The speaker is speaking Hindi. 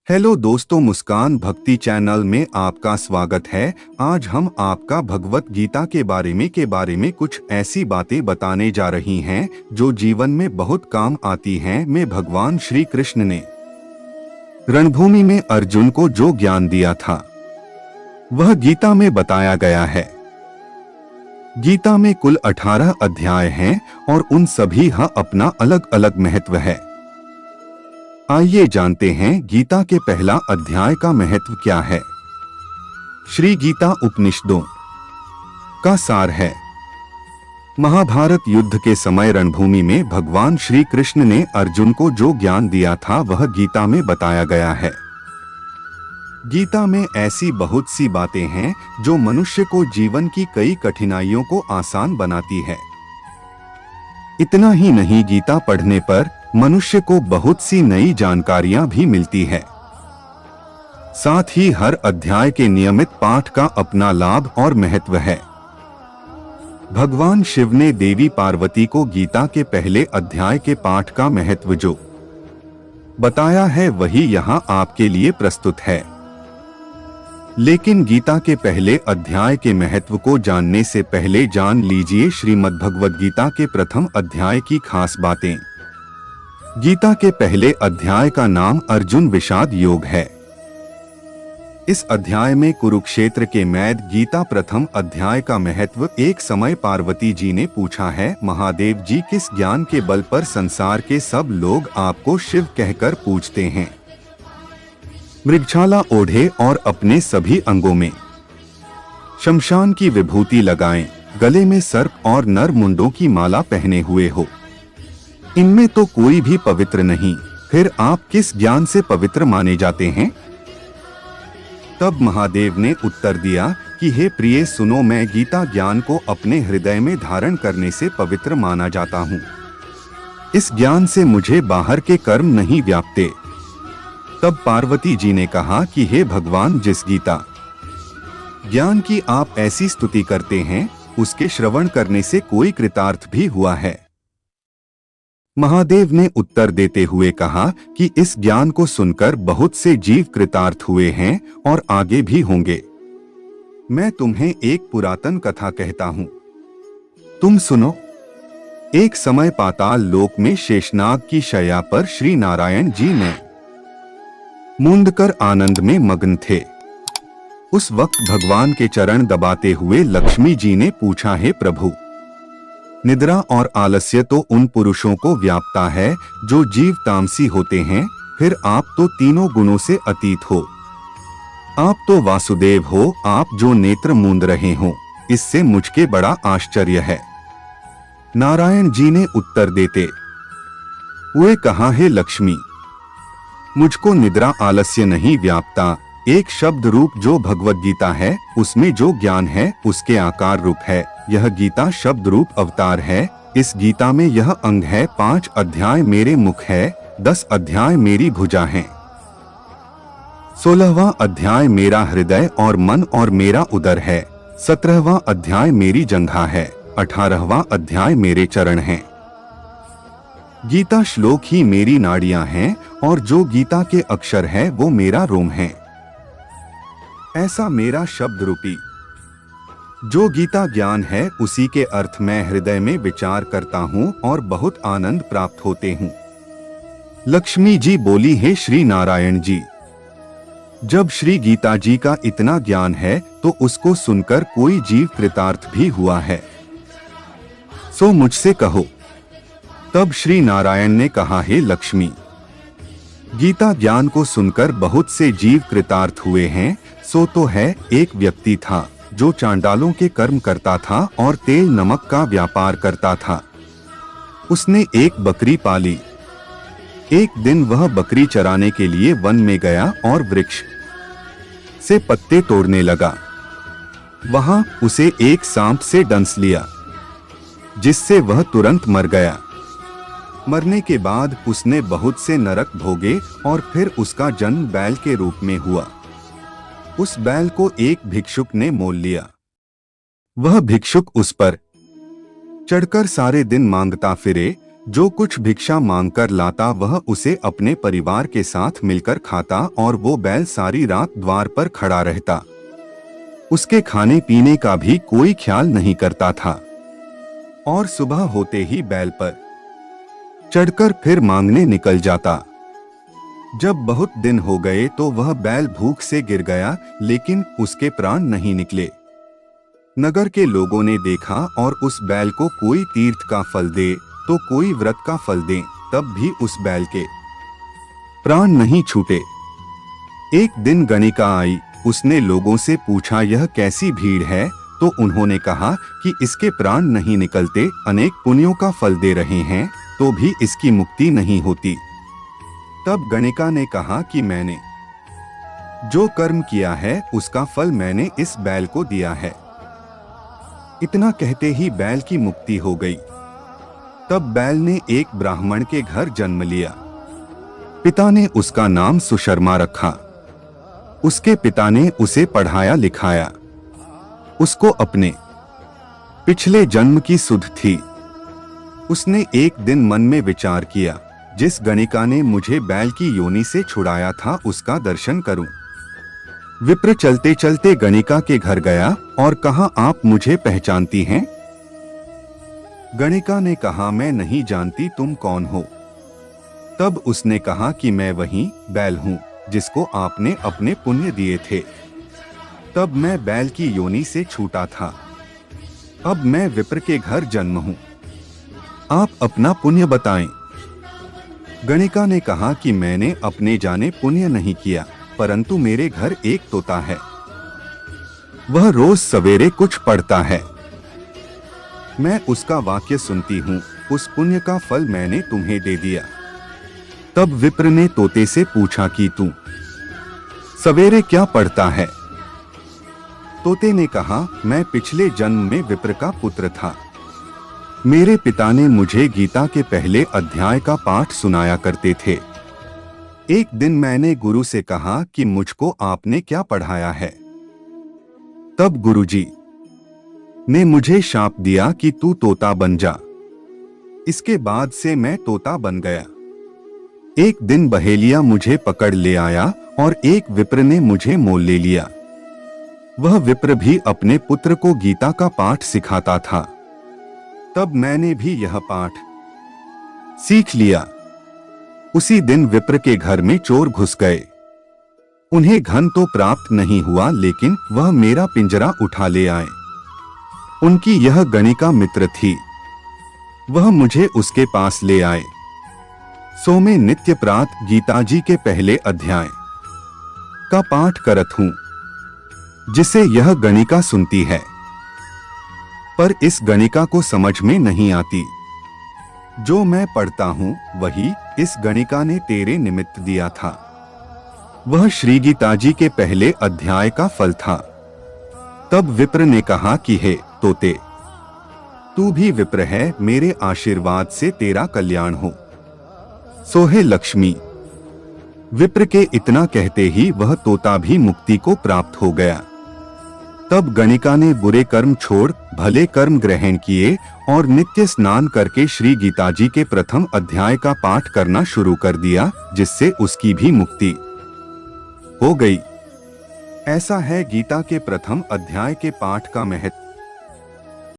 हेलो दोस्तों, मुस्कान भक्ति चैनल में आपका स्वागत है। आज हम आपका भगवत गीता के बारे में कुछ ऐसी बातें बताने जा रही हैं जो जीवन में बहुत काम आती हैं। में भगवान श्री कृष्ण ने रणभूमि में अर्जुन को जो ज्ञान दिया था वह गीता में बताया गया है। गीता में कुल 18 अध्याय हैं और उन सभी का अपना अलग अलग महत्व है। आइए जानते हैं गीता के पहला अध्याय का महत्व क्या है। श्री गीता उपनिषदों का सार है। महाभारत युद्ध के समय रणभूमि में भगवान श्री कृष्ण ने अर्जुन को जो ज्ञान दिया था वह गीता में बताया गया है। गीता में ऐसी बहुत सी बातें हैं जो मनुष्य को जीवन की कई कठिनाइयों को आसान बनाती है। इतना ही नहीं, गीता पढ़ने पर मनुष्य को बहुत सी नई जानकारियां भी मिलती है। साथ ही हर अध्याय के नियमित पाठ का अपना लाभ और महत्व है। भगवान शिव ने देवी पार्वती को गीता के पहले अध्याय के पाठ का महत्व जो बताया है वही यहाँ आपके लिए प्रस्तुत है। लेकिन गीता के पहले अध्याय के महत्व को जानने से पहले जान लीजिए श्रीमद्भगवद्गीता के प्रथम अध्याय की खास बातें। गीता के पहले अध्याय का नाम अर्जुन विषाद योग है। इस अध्याय में कुरुक्षेत्र के मैदान गीता प्रथम अध्याय का महत्व। एक समय पार्वती जी ने पूछा है, महादेव जी, किस ज्ञान के बल पर संसार के सब लोग आपको शिव कहकर पूजते हैं? मृगछाला ओढ़े और अपने सभी अंगों में शमशान की विभूति लगाएं, गले में सर्प और नर मुंडों की माला पहने हुए हो, इनमें तो कोई भी पवित्र नहीं, फिर आप किस ज्ञान से पवित्र माने जाते हैं? तब महादेव ने उत्तर दिया कि हे प्रिय सुनो, मैं गीता ज्ञान को अपने हृदय में धारण करने से पवित्र माना जाता हूँ। इस ज्ञान से मुझे बाहर के कर्म नहीं व्यापते। तब पार्वती जी ने कहा कि हे भगवान, जिस गीता ज्ञान की आप ऐसी स्तुति करते हैं उसके श्रवण करने से कोई कृतार्थ भी हुआ है? महादेव ने उत्तर देते हुए कहा कि इस ज्ञान को सुनकर बहुत से जीव कृतार्थ हुए हैं और आगे भी होंगे। मैं तुम्हें एक पुरातन कथा कहता हूँ, तुम सुनो। एक समय पाताल लोक में शेषनाग की शैया पर श्री नारायण जी ने मूंदकर आनंद में मग्न थे। उस वक्त भगवान के चरण दबाते हुए लक्ष्मी जी ने पूछा, हे प्रभु, निद्रा और आलस्य तो उन पुरुषों को व्यापता है जो जीव तामसी होते हैं, फिर आप तो तीनों गुणों से अतीत हो। आप तो वासुदेव हो, आप जो नेत्र मूंद रहे हो, इससे मुझके बड़ा आश्चर्य है। नारायण जी ने उत्तर देते हुए कहा, हे लक्ष्मी, मुझको निद्रा आलस्य नहीं व्यापता। एक शब्द रूप जो भगवत गीता है उसमें जो ज्ञान है उसके आकार रूप है। यह गीता शब्द रूप अवतार है। इस गीता में यह अंग है। 5 अध्याय मेरे मुख है, 10 अध्याय मेरी भुजा है, 16वां अध्याय मेरा हृदय और मन और मेरा उदर है, 17वां अध्याय मेरी जंघा है, 18वां अध्याय मेरे चरण हैं। गीता श्लोक ही मेरी नाड़ियां हैं और जो गीता के अक्षर है वो मेरा रोम है। ऐसा मेरा शब्द रूपी जो गीता ज्ञान है उसी के अर्थ मैं हृदय में विचार करता हूँ और बहुत आनंद प्राप्त होते हूँ। लक्ष्मी जी बोली, हे श्री नारायण जी, जब श्री गीता जी का इतना ज्ञान है तो उसको सुनकर कोई जीव कृतार्थ भी हुआ है, सो मुझसे कहो। तब श्री नारायण ने कहा, हे लक्ष्मी, गीता ज्ञान को सुनकर बहुत से जीव कृतार्थ हुए हैं। सो तो है, एक व्यक्ति था जो चांडालों के कर्म करता था और तेल नमक का व्यापार करता था। उसने एक बकरी पाली। एक दिन वह बकरी चराने के लिए वन में गया और वृक्ष से पत्ते तोड़ने लगा। वहां उसे एक सांप से डंस लिया जिससे वह तुरंत मर गया। मरने के बाद उसने बहुत से नरक भोगे और फिर उसका जन्म बैल के रूप में हुआ। उस बैल को एक भिक्षुक ने मोल लिया। वह भिक्षुक उस पर चढ़कर सारे दिन मांगता फिरे, जो कुछ भिक्षा मांगकर लाता वह उसे अपने परिवार के साथ मिलकर खाता और वो बैल सारी रात द्वार पर खड़ा रहता। उसके खाने पीने का भी कोई ख्याल नहीं करता था और सुबह होते ही बैल पर चढ़कर फिर मांगने निकल जाता। जब बहुत दिन हो गए तो वह बैल भूख से गिर गया, लेकिन उसके प्राण नहीं निकले। नगर के लोगों ने देखा और उस बैल को कोई तीर्थ का फल दे तो कोई व्रत का फल दे, तब भी उस बैल के प्राण नहीं छूटे। एक दिन गणिका आई, उसने लोगों से पूछा यह कैसी भीड़ है, तो उन्होंने कहा कि इसके प्राण नहीं निकलते, अनेक पुण्यों का फल दे रहे हैं तो भी इसकी मुक्ति नहीं होती। तब गणिका ने कहा कि मैंने जो कर्म किया है उसका फल मैंने इस बैल को दिया है। इतना कहते ही बैल की मुक्ति हो गई। तब बैल ने एक ब्राह्मण के घर जन्म लिया। पिता ने उसका नाम सुशर्मा रखा। उसके पिता ने उसे पढ़ाया लिखाया। उसको अपने पिछले जन्म की सुध थी। उसने एक दिन मन में विचार किया, जिस गणिका ने मुझे बैल की योनि से छुड़ाया था उसका दर्शन करूं। विप्र चलते चलते गणिका के घर गया और कहा, आप मुझे पहचानती हैं? गणिका ने कहा, मैं नहीं जानती, तुम कौन हो? तब उसने कहा कि मैं वही बैल हूं जिसको आपने अपने पुण्य दिए थे। तब मैं बैल की योनि से छूटा था। अब मैं विप्र के घर जन्म हूं। आप अपना पुण्य बताएं। गणिका ने कहा कि मैंने अपने जाने पुण्य नहीं किया, परंतु मेरे घर एक तोता है। वह रोज सवेरे कुछ पढ़ता है। मैं उसका वाक्य सुनती हूँ, उस पुण्य का फल मैंने तुम्हें दे दिया। तब विप्र ने तोते से पूछा कि तू सवेरे क्या पढ़ता है? तोते ने कहा, मैं पिछले जन्म में विप्र का पुत्र था। मेरे पिता ने मुझे गीता के पहले अध्याय का पाठ सुनाया करते थे। एक दिन मैंने गुरु से कहा कि मुझको आपने क्या पढ़ाया है। तब गुरुजी ने मुझे शाप दिया कि तू तोता बन जा। इसके बाद से मैं तोता बन गया। एक दिन बहेलिया मुझे पकड़ ले आया और एक विप्र ने मुझे मोल ले लिया। वह विप्र भी अपने पुत्र को गीता का पाठ सिखाता था। तब मैंने भी यह पाठ सीख लिया। उसी दिन विप्र के घर में चोर घुस गए। उन्हें धन तो प्राप्त नहीं हुआ, लेकिन वह मेरा पिंजरा उठा ले आए। उनकी यह गणिका मित्र थी। वह मुझे उसके पास ले आए। सो मैं नित्य प्रात गीता जी के पहले अध्याय का पाठ करत हूँ, जिसे यह गणिका सुनती है। पर इस गणिका को समझ में नहीं आती। जो मैं पढ़ता हूँ वही इस गणिका ने तेरे निमित्त दिया था। वह श्री गीता जी के पहले अध्याय का फल था। तब विप्र ने कहा कि हे तोते, तू भी विप्र है, मेरे आशीर्वाद से तेरा कल्याण हो। सोहे लक्ष्मी। विप्र के इतना कहते ही वह तोता भी मुक्ति को प्राप्त हो गया। तब गणिका ने बुरे कर्म छोड़ भले कर्म ग्रहण किए और नित्य स्नान करके श्री गीता जी के प्रथम अध्याय का पाठ करना शुरू कर दिया, जिससे उसकी भी मुक्ति हो गई। ऐसा है गीता के प्रथम अध्याय के पाठ का महत्व।